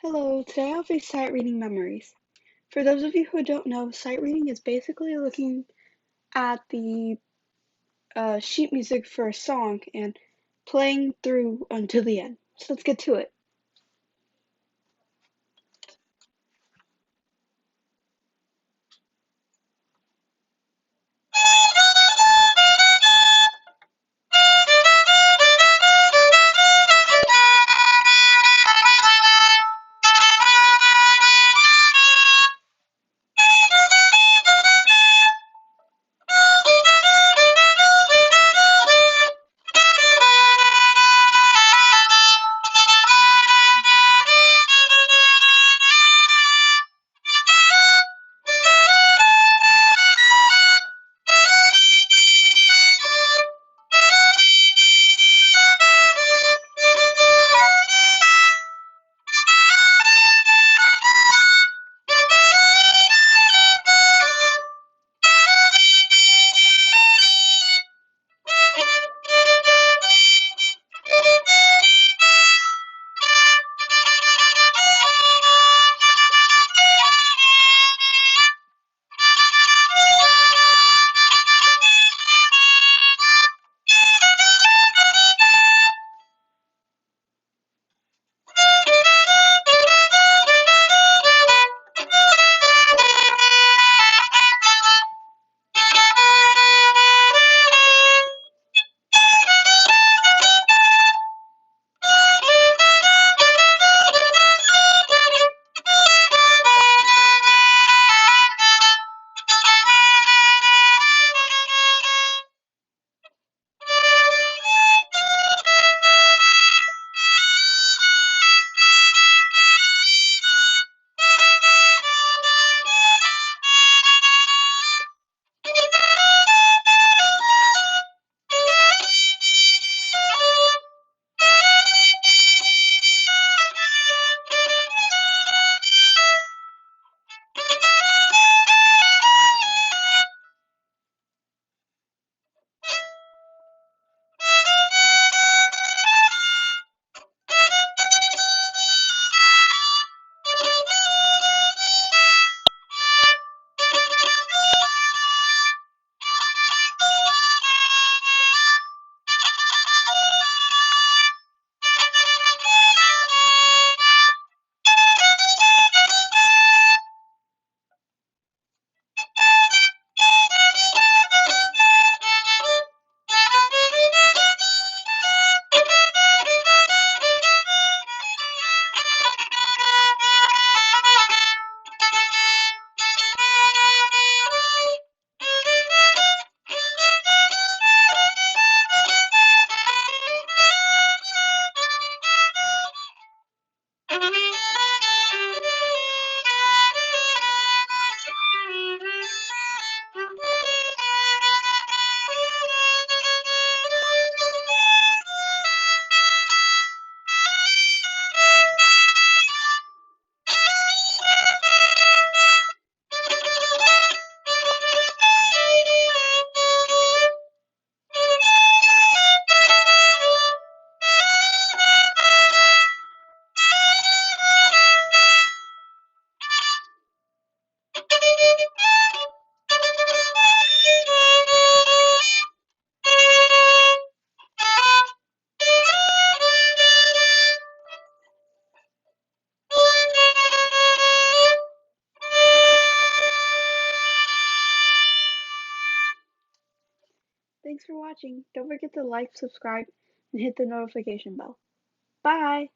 Hello, today I'll be sight reading memories. For those of you who don't know, sight reading is basically looking at the sheet music for a song and playing through until the end. So let's get to it. Thanks for watching. Don't forget to like, subscribe, and hit the notification bell. Bye!